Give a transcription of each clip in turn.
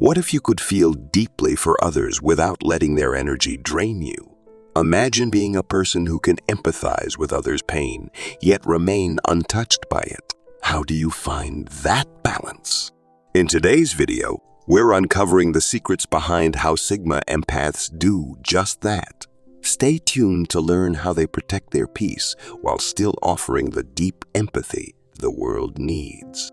What if you could feel deeply for others without letting their energy drain you? Imagine being a person who can empathize with others' pain, yet remain untouched by it. How do you find that balance? In today's video, we're uncovering the secrets behind how Sigma empaths do just that. Stay tuned to learn how they protect their peace while still offering the deep empathy the world needs.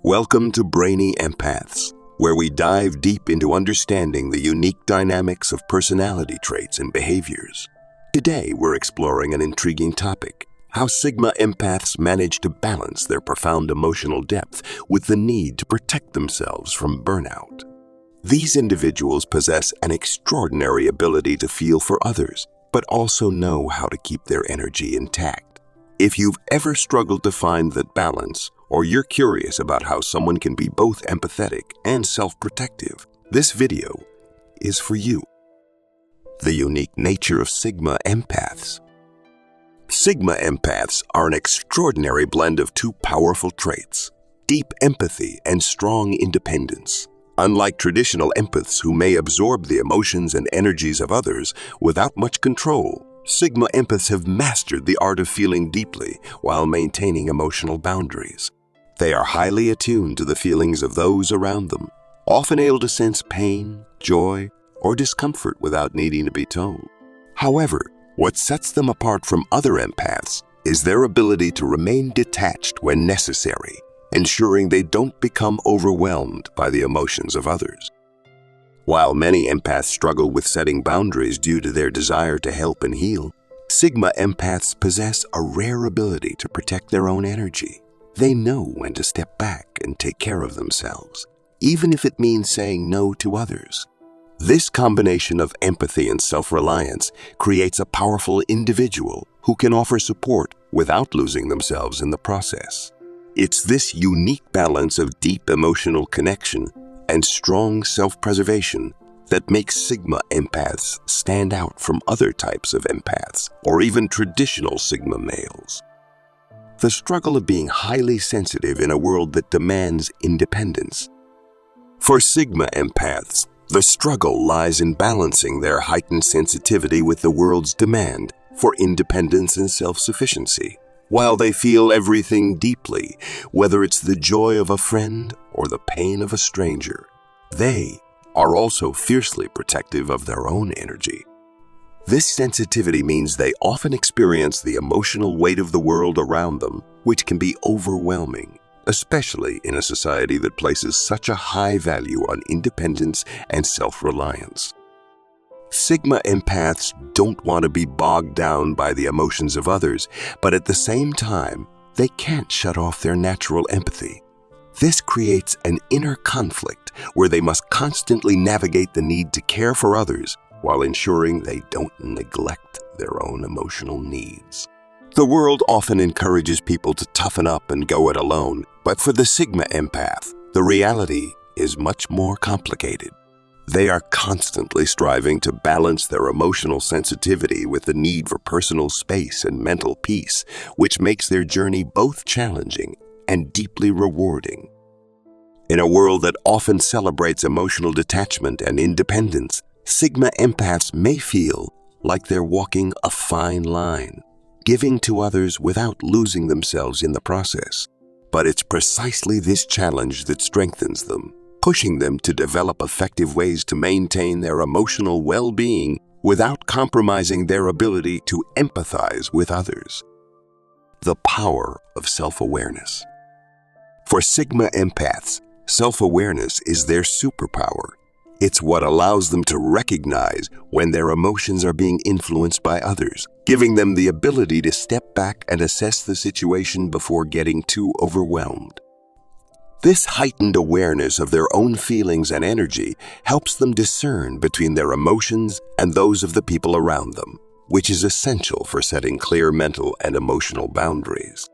Welcome to Brainy Empaths, where we dive deep into understanding the unique dynamics of personality traits and behaviors. Today, we're exploring an intriguing topic: how Sigma empaths manage to balance their profound emotional depth with the need to protect themselves from burnout. These individuals possess an extraordinary ability to feel for others, but also know how to keep their energy intact. If you've ever struggled to find that balance, or you're curious about how someone can be both empathetic and self-protective, this video is for you. The unique nature of Sigma empaths. Sigma empaths are an extraordinary blend of two powerful traits: deep empathy and strong independence. Unlike traditional empaths who may absorb the emotions and energies of others without much control, Sigma empaths have mastered the art of feeling deeply while maintaining emotional boundaries. They are highly attuned to the feelings of those around them, often able to sense pain, joy, or discomfort without needing to be told. However, what sets them apart from other empaths is their ability to remain detached when necessary, ensuring they don't become overwhelmed by the emotions of others. While many empaths struggle with setting boundaries due to their desire to help and heal, Sigma empaths possess a rare ability to protect their own energy. They know when to step back and take care of themselves, even if it means saying no to others. This combination of empathy and self-reliance creates a powerful individual who can offer support without losing themselves in the process. It's this unique balance of deep emotional connection and strong self-preservation that makes Sigma empaths stand out from other types of empaths, or even traditional Sigma males. The struggle of being highly sensitive in a world that demands independence. For Sigma empaths, the struggle lies in balancing their heightened sensitivity with the world's demand for independence and self-sufficiency. While they feel everything deeply, whether it's the joy of a friend or the pain of a stranger, they are also fiercely protective of their own energy. This sensitivity means they often experience the emotional weight of the world around them, which can be overwhelming, especially in a society that places such a high value on independence and self-reliance. Sigma empaths don't want to be bogged down by the emotions of others, but at the same time, they can't shut off their natural empathy. This creates an inner conflict where they must constantly navigate the need to care for others while ensuring they don't neglect their own emotional needs. The world often encourages people to toughen up and go it alone, but for the Sigma empath, the reality is much more complicated. They are constantly striving to balance their emotional sensitivity with the need for personal space and mental peace, which makes their journey both challenging and deeply rewarding. In a world that often celebrates emotional detachment and independence, Sigma empaths may feel like they're walking a fine line, giving to others without losing themselves in the process. But it's precisely this challenge that strengthens them, pushing them to develop effective ways to maintain their emotional well-being without compromising their ability to empathize with others. The power of self-awareness. For Sigma empaths, self-awareness is their superpower. It's what allows them to recognize when their emotions are being influenced by others, giving them the ability to step back and assess the situation before getting too overwhelmed. This heightened awareness of their own feelings and energy helps them discern between their emotions and those of the people around them, which is essential for setting clear mental and emotional boundaries.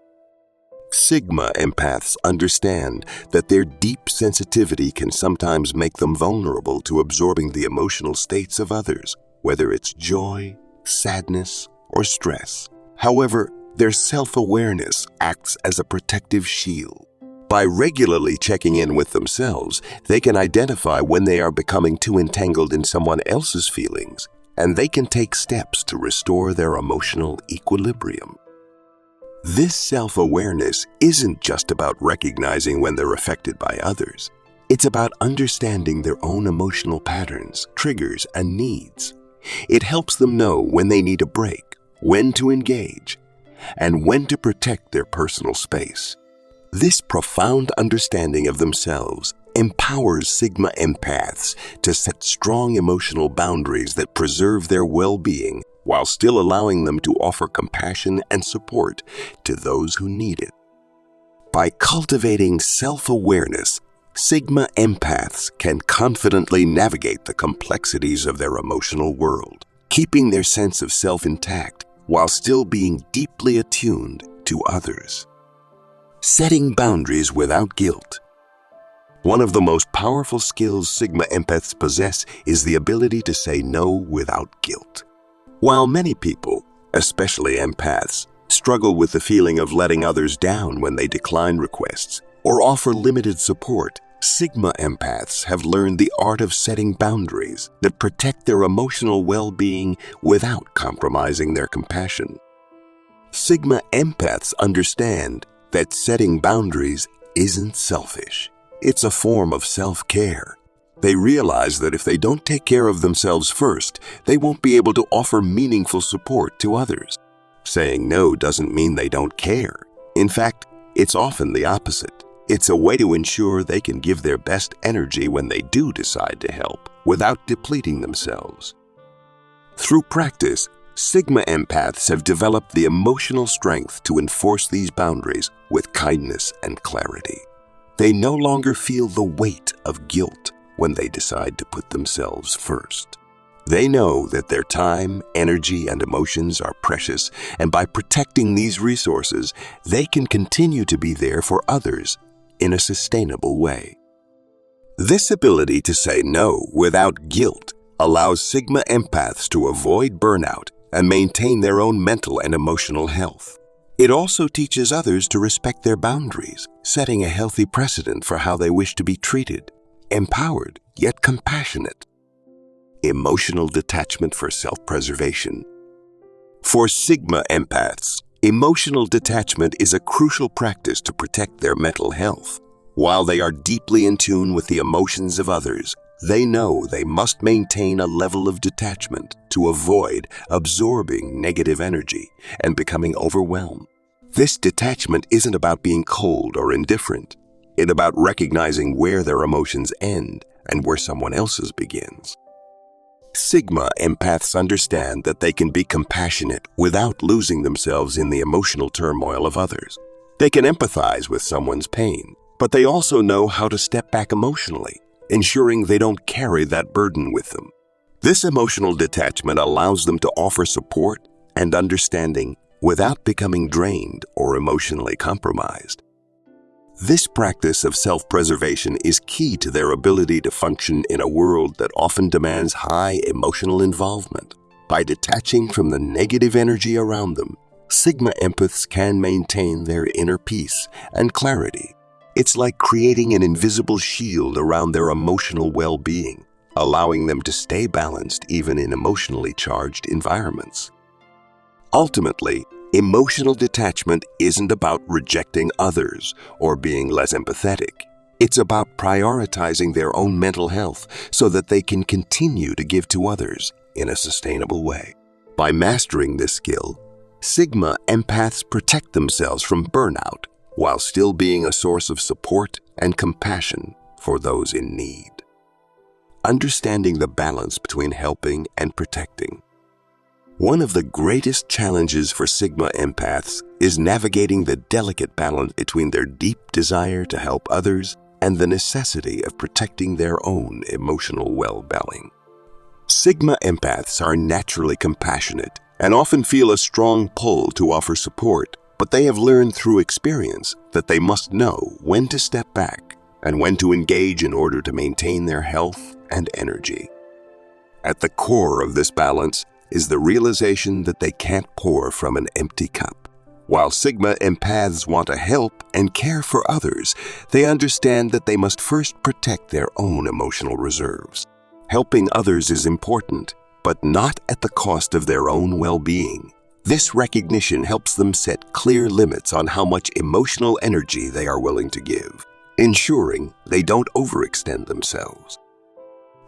Sigma empaths understand that their deep sensitivity can sometimes make them vulnerable to absorbing the emotional states of others, whether it's joy, sadness, or stress. However, their self-awareness acts as a protective shield. By regularly checking in with themselves, they can identify when they are becoming too entangled in someone else's feelings, and they can take steps to restore their emotional equilibrium. This self-awareness isn't just about recognizing when they're affected by others. It's about understanding their own emotional patterns, triggers, and needs. It helps them know when they need a break, when to engage, and when to protect their personal space. This profound understanding of themselves empowers Sigma empaths to set strong emotional boundaries that preserve their well-being while still allowing them to offer compassion and support to those who need it. By cultivating self-awareness, Sigma empaths can confidently navigate the complexities of their emotional world, keeping their sense of self intact while still being deeply attuned to others. Setting boundaries without guilt. One of the most powerful skills Sigma empaths possess is the ability to say no without guilt. While many people, especially empaths, struggle with the feeling of letting others down when they decline requests or offer limited support, Sigma empaths have learned the art of setting boundaries that protect their emotional well-being without compromising their compassion. Sigma empaths understand that setting boundaries isn't selfish. It's a form of self-care. They realize that if they don't take care of themselves first, they won't be able to offer meaningful support to others. Saying no doesn't mean they don't care. In fact, it's often the opposite. It's a way to ensure they can give their best energy when they do decide to help, without depleting themselves. Through practice, Sigma empaths have developed the emotional strength to enforce these boundaries with kindness and clarity. They no longer feel the weight of guilt when they decide to put themselves first. They know that their time, energy, and emotions are precious, and by protecting these resources, they can continue to be there for others in a sustainable way. This ability to say no without guilt allows Sigma empaths to avoid burnout and maintain their own mental and emotional health. It also teaches others to respect their boundaries, setting a healthy precedent for how they wish to be treated, empowered yet compassionate. Emotional detachment for self-preservation. For Sigma empaths, emotional detachment is a crucial practice to protect their mental health. While they are deeply in tune with the emotions of others, they know they must maintain a level of detachment to avoid absorbing negative energy and becoming overwhelmed. This detachment isn't about being cold or indifferent. It's about recognizing where their emotions end and where someone else's begins. Sigma empaths understand that they can be compassionate without losing themselves in the emotional turmoil of others. They can empathize with someone's pain, but they also know how to step back emotionally, ensuring they don't carry that burden with them. This emotional detachment allows them to offer support and understanding without becoming drained or emotionally compromised. This practice of self-preservation is key to their ability to function in a world that often demands high emotional involvement. By detaching from the negative energy around them, Sigma empaths can maintain their inner peace and clarity. It's like creating an invisible shield around their emotional well-being, allowing them to stay balanced even in emotionally charged environments. Ultimately, emotional detachment isn't about rejecting others or being less empathetic. It's about prioritizing their own mental health so that they can continue to give to others in a sustainable way. By mastering this skill, Sigma empaths protect themselves from burnout while still being a source of support and compassion for those in need. Understanding the balance between helping and protecting. One of the greatest challenges for Sigma empaths is navigating the delicate balance between their deep desire to help others and the necessity of protecting their own emotional well-being. Sigma empaths are naturally compassionate and often feel a strong pull to offer support, but they have learned through experience that they must know when to step back and when to engage in order to maintain their health and energy. At the core of this balance is the realization that they can't pour from an empty cup. While Sigma empaths want to help and care for others, they understand that they must first protect their own emotional reserves. Helping others is important, but not at the cost of their own well-being. This recognition helps them set clear limits on how much emotional energy they are willing to give, ensuring they don't overextend themselves.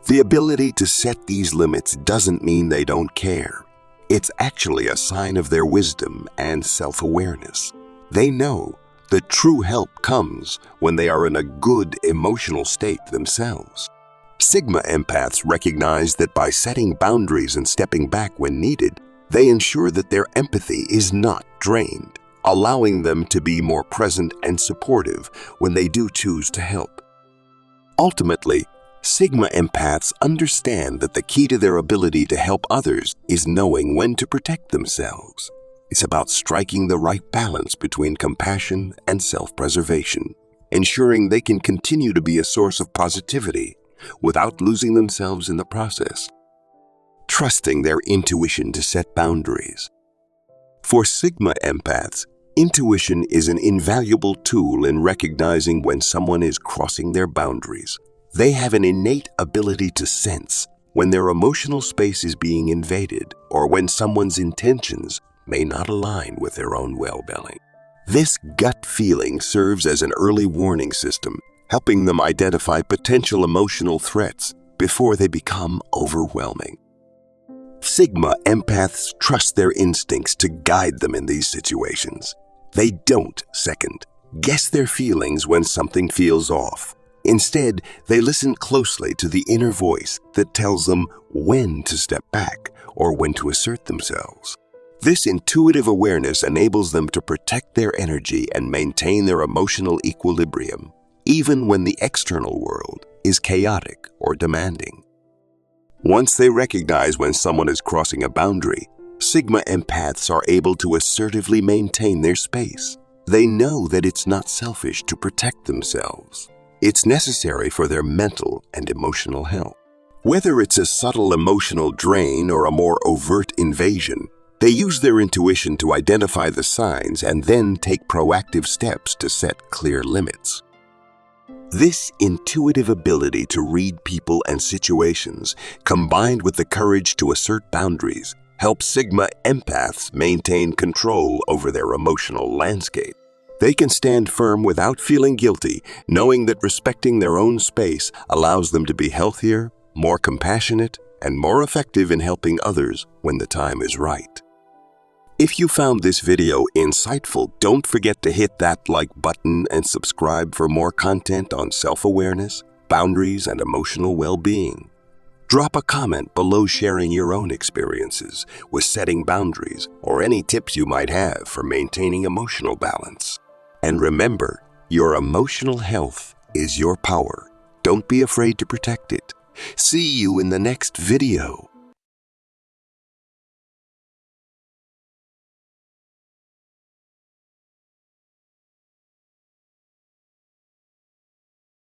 The ability to set these limits doesn't mean they don't care. It's actually a sign of their wisdom and self-awareness. They know that true help comes when they are in a good emotional state themselves. Sigma empaths recognize that by setting boundaries and stepping back when needed, they ensure that their empathy is not drained, allowing them to be more present and supportive when they do choose to help. Ultimately, Sigma empaths understand that the key to their ability to help others is knowing when to protect themselves. It's about striking the right balance between compassion and self-preservation, ensuring they can continue to be a source of positivity without losing themselves in the process. Trusting their intuition to set boundaries. For Sigma empaths, intuition is an invaluable tool in recognizing when someone is crossing their boundaries. They have an innate ability to sense when their emotional space is being invaded or when someone's intentions may not align with their own well-being. This gut feeling serves as an early warning system, helping them identify potential emotional threats before they become overwhelming. Sigma empaths trust their instincts to guide them in these situations. They don't second-guess their feelings when something feels off. Instead, they listen closely to the inner voice that tells them when to step back or when to assert themselves. This intuitive awareness enables them to protect their energy and maintain their emotional equilibrium, even when the external world is chaotic or demanding. Once they recognize when someone is crossing a boundary, Sigma empaths are able to assertively maintain their space. They know that it's not selfish to protect themselves. It's necessary for their mental and emotional health. Whether it's a subtle emotional drain or a more overt invasion, they use their intuition to identify the signs and then take proactive steps to set clear limits. This intuitive ability to read people and situations, combined with the courage to assert boundaries, helps Sigma empaths maintain control over their emotional landscape. They can stand firm without feeling guilty, knowing that respecting their own space allows them to be healthier, more compassionate, and more effective in helping others when the time is right. If you found this video insightful, don't forget to hit that like button and subscribe for more content on self-awareness, boundaries, and emotional well-being. Drop a comment below sharing your own experiences with setting boundaries or any tips you might have for maintaining emotional balance. And remember, your emotional health is your power. Don't be afraid to protect it. See you in the next video.